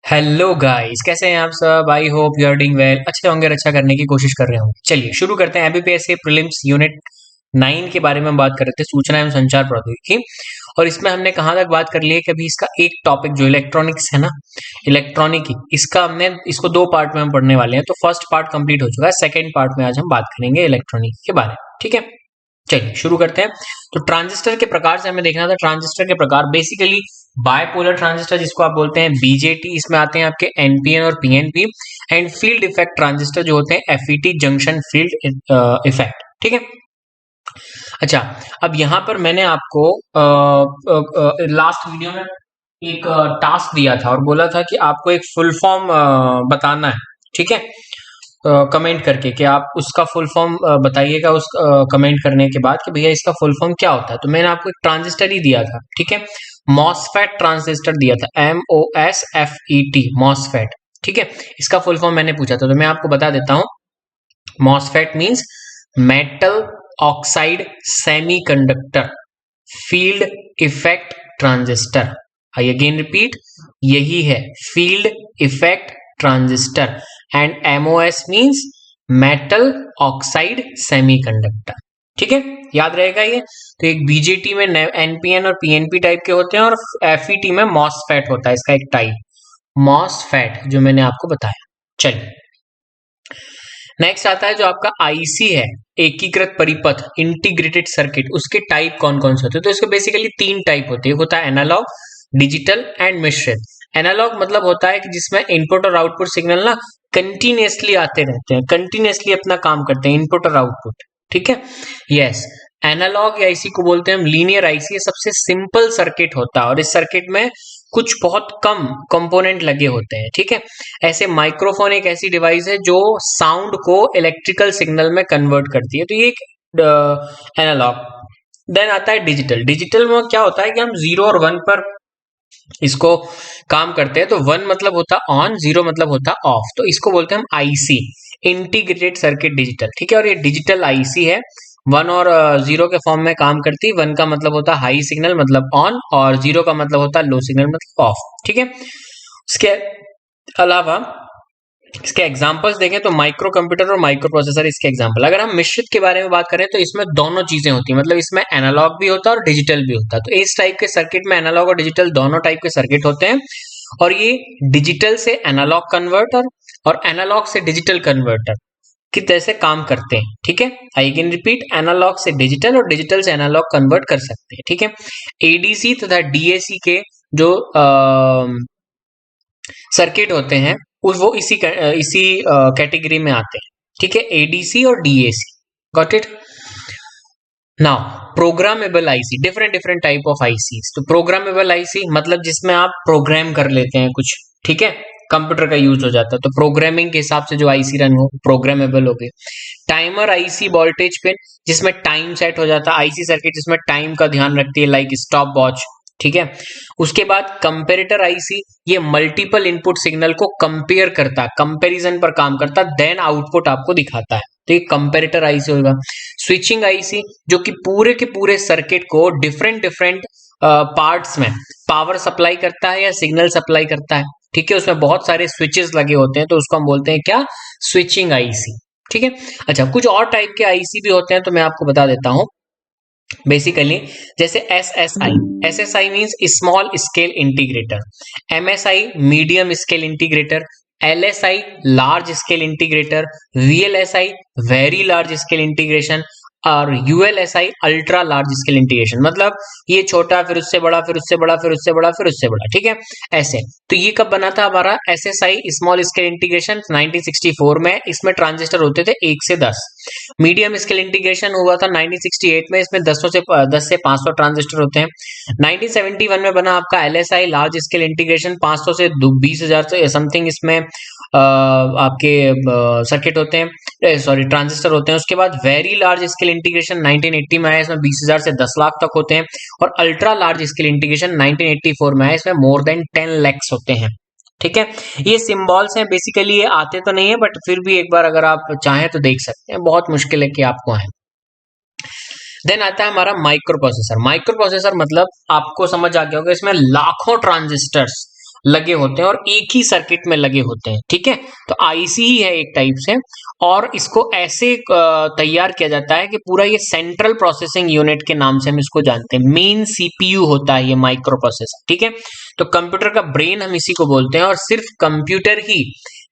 Hello guys, कैसे हैं आप सब। I hope you are doing well. अच्छे होंगे और अच्छा करने की कोशिश कर रहे होंगे। चलिए शुरू करते हैं। एमबीपीएस के प्रीलिम्स यूनिट 9 के बारे में हम बात कर रहे थे, सूचना एवं संचार प्रौद्योगिकी। और इसमें हमने कहाँ तक बात कर ली है कि अभी इसका एक टॉपिक जो इलेक्ट्रॉनिक्स है ना, इलेक्ट्रॉनिकी, इसका हमने इसको दो पार्ट में हम पढ़ने वाले हैं। तो फर्स्ट पार्ट कंप्लीट हो चुका है, सेकेंड पार्ट में आज हम बात करेंगे इलेक्ट्रॉनिकी के बारे में। ठीक है, चलिए शुरू करते हैं। तो ट्रांजिस्टर के प्रकार से हमें देखना था। ट्रांजिस्टर के प्रकार बेसिकली बायपोलर ट्रांजिस्टर जिसको आप बोलते हैं बीजेटी, इसमें आते हैं आपके एनपीएन और PNP. And field effect transistor जो होते हैं एफईटी, जंक्शन फील्ड इफेक्ट। ठीक है, अच्छा, अब यहाँ पर मैंने आपको लास्ट वीडियो में एक टास्क दिया था और बोला था कि आपको एक फुल फॉर्म बताना है। ठीक है, कमेंट करके कि आप उसका फुल फॉर्म बताइएगा उस कमेंट करने के बाद कि भैया इसका फुल फॉर्म क्या होता है। तो मैंने आपको एक ट्रांजिस्टर ही दिया था। ठीक है, मॉसफेट ट्रांजिस्टर दिया था, MOSFET, मॉसफेट। ठीक है, इसका फुल फॉर्म मैंने पूछा था तो मैं आपको बता देता हूं। MOSFET means metal oxide semiconductor field effect transistor. I again repeat, यही है field effect transistor. And MOS means metal oxide semiconductor. ठीक है, याद रहेगा ये। तो एक बीजेटी में एनपीएन और पीएनपी टाइप के होते हैं और एफईटी में मॉसफेट होता है, इसका एक टाइप मॉसफेट जो मैंने आपको बताया। चलिए नेक्स्ट आता है जो आपका आईसी है, एकीकृत परिपथ, इंटीग्रेटेड सर्किट। उसके टाइप कौन कौन से होते हैं? तो इसके बेसिकली 3 टाइप होते हैं। एक होता है एनालॉग, डिजिटल एंड मिश्रित। एनालॉग मतलब होता है कि जिसमें इनपुट और आउटपुट सिग्नल ना कंटिन्यूअसली आते रहते हैं, कंटिन्यूअसली अपना काम करते हैं, इनपुट और आउटपुट। ठीक है, यस, एनालॉग आईसी को बोलते हैं हम लीनियर आईसी। ये सबसे सिंपल सर्किट होता है और इस सर्किट में कुछ बहुत कम कंपोनेंट लगे होते हैं। ठीक है, ऐसे माइक्रोफोन एक ऐसी डिवाइस है जो साउंड को इलेक्ट्रिकल सिग्नल में कन्वर्ट करती है। तो ये एक एनालॉग। देन आता है डिजिटल। डिजिटल में क्या होता है कि हम 0 और 1 पर इसको काम करते हैं। तो 1 मतलब होता ऑन, 0 मतलब होता ऑफ। तो इसको बोलते हैं हम आईसी, इंटीग्रेटेड सर्किट डिजिटल। ठीक है, और ये डिजिटल आईसी है, 1 और 0 के फॉर्म में काम करती है। 1 का मतलब होता है हाई सिग्नल मतलब ऑन, और 0 का मतलब होता है लो सिग्नल मतलब ऑफ। ठीक है, इसके अलावा इसके एग्जांपल्स देखें तो माइक्रो कंप्यूटर और माइक्रो प्रोसेसर इसके एग्जांपल। अगर हम मिश्रित के बारे में बात करें तो इसमें दोनों चीजें होती हैं, मतलब इसमें एनालॉग भी होता है और डिजिटल भी होता है। तो इस टाइप के सर्किट में एनालॉग और डिजिटल दोनों टाइप के सर्किट होते हैं। और ये डिजिटल से एनालॉग कन्वर्टर और एनालॉग से डिजिटल कन्वर्टर की तरह से काम करते हैं। ठीक है, आई कैन रिपीट, एनालॉग से डिजिटल और डिजिटल से एनालॉग कन्वर्ट कर सकते हैं। ठीक है, एडीसी तथा डीएसी के जो सर्किट होते हैं वो इसी कैटेगरी में आते हैं। ठीक है, एडीसी और DAC, got it. Now programmable IC, different different type of IC. तो प्रोग्रामेबल आईसी मतलब जिसमें आप प्रोग्राम कर लेते हैं कुछ। ठीक है, कंप्यूटर का यूज हो जाता है तो प्रोग्रामिंग के हिसाब से जो आईसी रन हो प्रोग्रामेबल हो गए। टाइमर आईसी, वोल्टेज पिन जिसमें टाइम सेट हो जाता है, आईसी सर्किट जिसमें टाइम का ध्यान रखती है लाइक स्टॉप वॉच। ठीक है, उसके बाद कंपेरेटर आईसी, ये मल्टीपल इनपुट सिग्नल को कंपेयर करता है, कंपैरिजन पर काम करता है, देन आउटपुट आपको दिखाता है। तो ये कंपेरेटर आईसी होगा। स्विचिंग आईसी जो कि पूरे के पूरे सर्किट को डिफरेंट डिफरेंट पार्ट्स में पावर सप्लाई करता है या सिग्नल सप्लाई करता है। ठीक है, उसमें बहुत सारे स्विचेस लगे होते हैं तो उसको हम बोलते हैं क्या, स्विचिंग आईसी। ठीक है, अच्छा, कुछ और टाइप के आईसी भी होते हैं तो मैं आपको बता देता हूं। बेसिकली जैसे SSI means small scale integrator, MSI medium scale integrator, LSI large scale integrator, VLSI very large scale integration, और ULSI ultra large scale integration. मतलब ये छोटा फिर उससे बड़ा फिर उससे बड़ा फिर उससे बड़ा फिर उससे बड़ा। ठीक है, ऐसे। तो ये कब बना था हमारा एसएसआई स्मॉल स्केल इंटीग्रेशन? 1964 में। इसमें ट्रांजिस्टर होते थे 1 से 10। मीडियम स्केल इंटीग्रेशन हुआ था 1968 में, इसमें 10 से 500 ट्रांजिस्टर होते हैं। 1971 में बना आपका एलएसआई लार्ज स्केल इंटीग्रेशन, 500 से 20,000 से समथिंग इसमें आपके सर्किट होते हैं, सॉरी ट्रांजिस्टर होते हैं। उसके बाद वेरी लार्ज स्केल इंटीग्रेशन 1980 में आया, इसमें 20,000 से 10 लाख तक होते हैं। और अल्ट्रा लार्ज स्केल इंटीग्रेशन 1984 में आया, इसमें मोर देन 10 लैक्स होते हैं। ठीक है, ये सिंबल्स हैं, बेसिकली ये आते तो नहीं है बट फिर भी एक बार अगर आप चाहें तो देख सकते हैं, बहुत मुश्किल है कि आपको आए। देन आता है हमारा माइक्रो प्रोसेसर। माइक्रो प्रोसेसर मतलब आपको समझ आ गया होगा, इसमें लाखों ट्रांजिस्टर्स, लगे होते हैं और एक ही सर्किट में लगे होते हैं, ठीक है। तो आईसी ही है एक टाइप से, और इसको ऐसे तैयार किया जाता है कि पूरा ये सेंट्रल प्रोसेसिंग यूनिट के नाम से हम इसको जानते हैं। मेन सीपीयू होता है ये माइक्रो प्रोसेसर, ठीक है। तो कंप्यूटर का ब्रेन हम इसी को बोलते हैं। और सिर्फ कंप्यूटर ही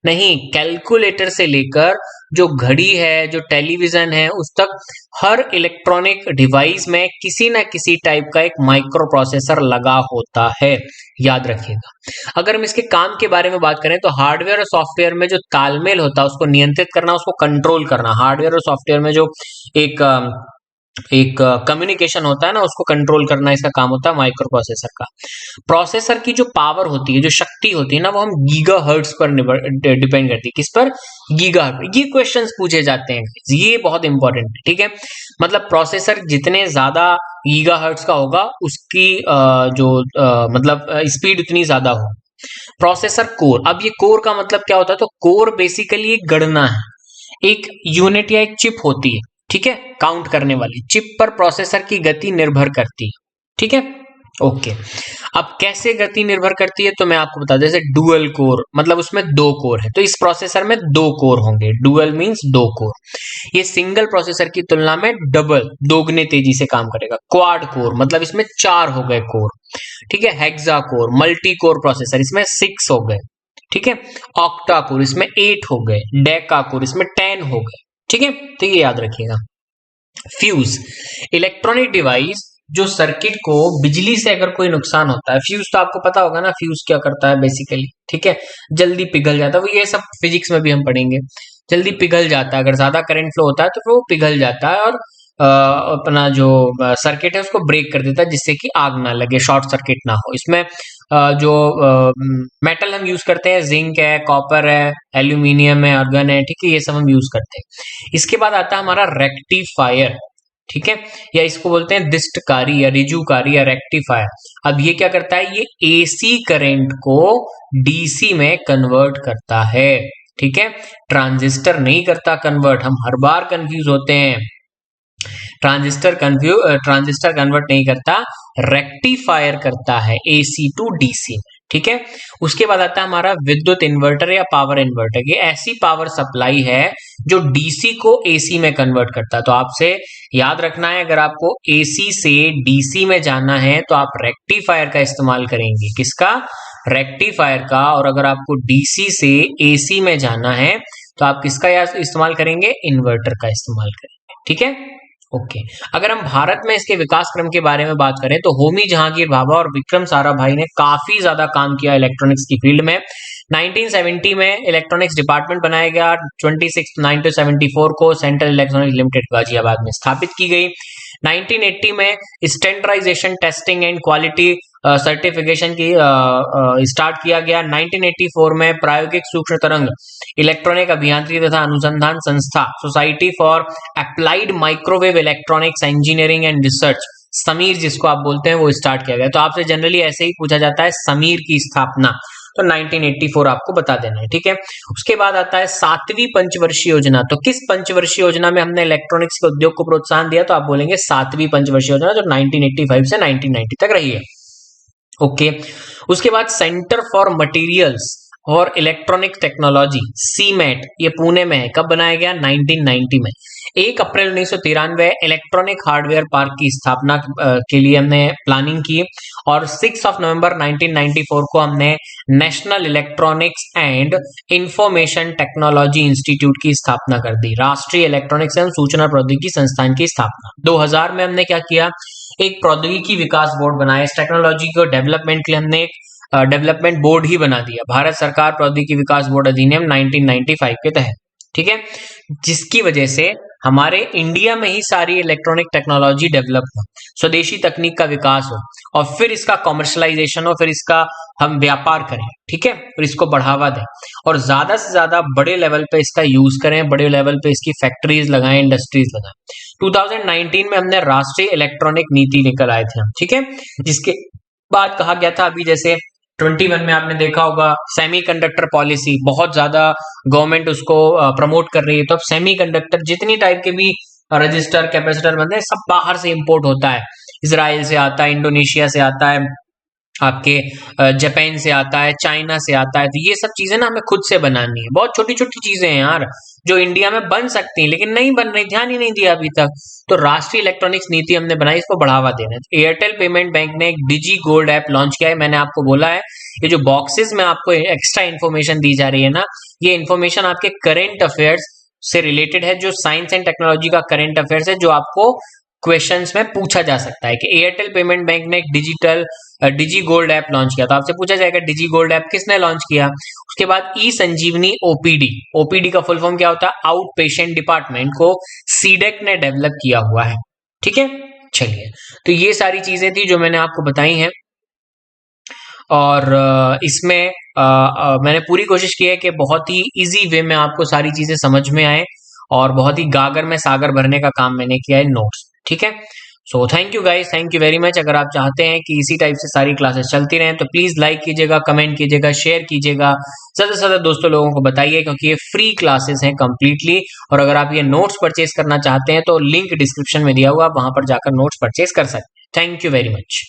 नहीं, कैलकुलेटर से लेकर जो घड़ी है, जो टेलीविजन है, उस तक हर इलेक्ट्रॉनिक डिवाइस में किसी ना किसी टाइप का एक माइक्रो प्रोसेसर लगा होता है, याद रखिएगा। अगर हम इसके काम के बारे में बात करें तो हार्डवेयर और सॉफ्टवेयर में जो तालमेल होता है उसको नियंत्रित करना, उसको कंट्रोल करना। हार्डवेयर और सॉफ्टवेयर में जो एक एक कम्युनिकेशन होता है ना, उसको कंट्रोल करना इसका काम होता है माइक्रो प्रोसेसर का। प्रोसेसर की जो पावर होती है, जो शक्ति होती है ना, वो हम गीगा हर्ट्ज पर डिपेंड करती है। किस पर? Giga hertz. ये क्वेश्चंस पूछे जाते हैं, ये बहुत इंपॉर्टेंट है, ठीक है। मतलब प्रोसेसर जितने ज्यादा गीगा हर्ट्ज का होगा उसकी मतलब स्पीड उतनी ज्यादा हो। प्रोसेसर कोर, अब ये कोर का मतलब क्या होता है? तो कोर बेसिकली एक गणना है, एक यूनिट या एक चिप होती है, ठीक है, काउंट करने वाली। चिप पर प्रोसेसर की गति निर्भर करती है, ठीक है। ओके, अब कैसे गति निर्भर करती है तो मैं आपको बता दूं, जैसे डुअल कोर, मतलब उसमें दो कोर है, तो इस प्रोसेसर में दो कोर होंगे। डुअल मींस दो कोर। ये सिंगल प्रोसेसर की तुलना में डबल, दोगुने तेजी से काम करेगा। क्वाड कोर मतलब इसमें चार हो गए कोर, ठीक है। Hexa core, multi core processor, इसमें 6 हो गए, ठीक है। ऑक्टा कोर, इसमें 8 हो गए। डेका कोर, इसमें 10 हो गए, ठीक है। तो ये याद रखिएगा। फ्यूज, इलेक्ट्रॉनिक डिवाइस जो सर्किट को बिजली से अगर कोई नुकसान होता है, फ्यूज तो आपको पता होगा ना, फ्यूज क्या करता है बेसिकली, ठीक है, जल्दी पिघल जाता है। वो ये सब फिजिक्स में भी हम पढ़ेंगे, जल्दी पिघल जाता है। अगर ज्यादा करंट फ्लो होता है तो वो पिघल जाता है और अपना जो सर्किट है उसको ब्रेक कर देता है, जिससे कि आग ना लगे, शॉर्ट सर्किट ना हो। इसमें जो मेटल हम यूज करते हैं, जिंक है, कॉपर है, एल्यूमिनियम है, अर्गन है, ठीक है, ये सब हम यूज करते हैं। इसके बाद आता है हमारा रेक्टिफायर, ठीक है, या इसको बोलते हैं दिष्टकारी या रिजुकारी या रेक्टिफायर। अब ये क्या करता है? ये एसी करंट को डीसी में कन्वर्ट करता है, ठीक है। ट्रांजिस्टर नहीं करता कन्वर्ट, हम हर बार कंफ्यूज होते हैं। ट्रांजिस्टर कन्वर्ट नहीं करता, रेक्टिफायर करता है एसी टू डीसी, ठीक है। उसके बाद आता है हमारा विद्युत इन्वर्टर या पावर इन्वर्टर। ये ऐसी पावर सप्लाई है जो डीसी को एसी में कन्वर्ट करता है। तो आपसे याद रखना है, अगर आपको एसी से डीसी में जाना है तो आप रेक्टिफायर का इस्तेमाल करेंगे। किसका? रेक्टिफायर का। और अगर आपको डीसी से एसी में जाना है तो आप किसका इस्तेमाल करेंगे? इन्वर्टर का इस्तेमाल करेंगे, ठीक है। ओके, अगर हम भारत में इसके विकास क्रम के बारे में बात करें तो होमी जहांगीर भाभा और विक्रम साराभाई ने काफी ज्यादा काम किया इलेक्ट्रॉनिक्स की फील्ड में। 1970 में इलेक्ट्रॉनिक्स डिपार्टमेंट बनाया गया। 26/9/74 को सेंट्रल इलेक्ट्रॉनिक्स लिमिटेड गाजियाबाद में स्थापित की गई। 1980 में standardisation, testing and quality certification की स्टार्ट किया गया। 1984 में प्रायोगिक सूक्ष्म तरंग इलेक्ट्रॉनिक अभियांत्रिकी तथा अनुसंधान संस्था, society for applied microwave electronics engineering and research, Sameer जिसको आप बोलते हैं, वो स्टार्ट किया गया। तो आपसे जनरली ऐसे ही पूछा जाता है समीर की स्थापना, तो 1984 आपको बता देना है, ठीक है। उसके बाद आता है 7वीं पंचवर्षीय योजना। तो किस पंचवर्षीय योजना में हमने इलेक्ट्रॉनिक्स के उद्योग को प्रोत्साहन दिया? तो आप बोलेंगे 7वीं पंचवर्षीय योजना, जो 1985 से 1990 तक रही है। ओके, उसके बाद सेंटर फॉर मटेरियल्स और इलेक्ट्रॉनिक टेक्नोलॉजी, सीमेट, ये पुणे में है। कब बनाया गया? 1990 में। 1 अप्रैल 1993 इलेक्ट्रॉनिक हार्डवेयर पार्क की स्थापना के लिए हमने प्लानिंग की। और 6 नवंबर 1994 को हमने national electronics and information technology institute की स्थापना कर दी। राष्ट्रीय इलेक्ट्रॉनिक्स एवं सूचना प्रौद्योगिकी संस्थान की स्थापना। 2000 में हमने क्या किया? एक प्रौद्योगिकी विकास बोर्ड बनाया। इस टेक्नोलॉजी को डेवलपमेंट के लिए हमने एक डेवलपमेंट बोर्ड ही बना दिया, भारत सरकार प्रौद्योगिकी विकास बोर्ड अधिनियम 1995 के तहत, ठीक है। जिसकी वजह से हमारे इंडिया में ही सारी इलेक्ट्रॉनिक टेक्नोलॉजी डेवलप हो, स्वदेशी तकनीक का विकास हो, और फिर इसका कॉमर्शलाइजेशन हो, फिर इसका हम व्यापार करें, ठीक है, और इसको बढ़ावा दें, और ज्यादा से ज्यादा बड़े लेवल पे इसका यूज करें, बड़े लेवल पे इसकी फैक्ट्रीज लगाएं, इंडस्ट्रीज लगाएं। 2019 में हमने राष्ट्रीय इलेक्ट्रॉनिक नीति लेकर आए थे हम, ठीक है, जिसके बाद कहा गया था, अभी जैसे 21 में आपने देखा होगा सेमीकंडक्टर पॉलिसी, बहुत ज्यादा गवर्नमेंट उसको प्रमोट कर रही है। तो अब सेमीकंडक्टर जितनी टाइप के भी रजिस्टर, कैपेसिटर बनते हैं, सब बाहर से इंपोर्ट होता है, इजराइल से आता है, इंडोनेशिया से आता है, आपके जापान से आता है, चाइना से आता है। तो ये सब चीजें ना हमें खुद से बनानी है। बहुत छोटी छोटी चीजें हैं यार जो इंडिया में बन सकती हैं लेकिन नहीं बन रही, ध्यान ही नहीं दिया अभी तक। तो राष्ट्रीय इलेक्ट्रॉनिक्स नीति हमने बनाई, इसको बढ़ावा देना है। तो एयरटेल पेमेंट बैंक ने एक डिजी गोल्ड ऐप लॉन्च किया है। मैंने आपको बोला है ये जो बॉक्सेस में आपको एक्स्ट्रा इन्फॉर्मेशन दी जा रही है ना, ये इन्फॉर्मेशन आपके करंट अफेयर्स से रिलेटेड है, जो साइंस एंड टेक्नोलॉजी का करंट अफेयर्स है, जो आपको क्वेश्चंस में पूछा जा सकता है। कि एयरटेल पेमेंट बैंक ने एक डिजी गोल्ड ऐप लॉन्च किया। तो आपसे पूछा जाएगा डिजी गोल्ड ऐप किसने लॉन्च किया। उसके बाद ई संजीवनी ओपीडी, ओपीडी का फुल फॉर्म क्या होता है, आउट पेशेंट डिपार्टमेंट, को सीडेक ने डेवलप किया हुआ है। ठीक है, चलिए, तो ये सारी चीजें थी जो मैंने आपको बताई हैं। और इसमें मैंने पूरी कोशिश की है कि बहुत ही इजी वे में आपको सारी चीजें समझ में आए, और बहुत ही गागर में सागर भरने का काम मैंने किया है नोट्स। ठीक है, so thank you guys, thank you very much. अगर आप चाहते हैं कि इसी टाइप से सारी क्लासेस चलती रहें तो प्लीज लाइक कीजिएगा, कमेंट कीजिएगा, शेयर कीजिएगा, ज्यादा से ज्यादा दोस्तों लोगों को बताइए, क्योंकि ये फ्री क्लासेस हैं कंप्लीटली। और अगर आप ये नोट्स परचेज करना चाहते हैं तो लिंक डिस्क्रिप्शन में दिया हुआ, वहां पर जाकर नोट्स परचेज कर सकते हैं। Thank you very much.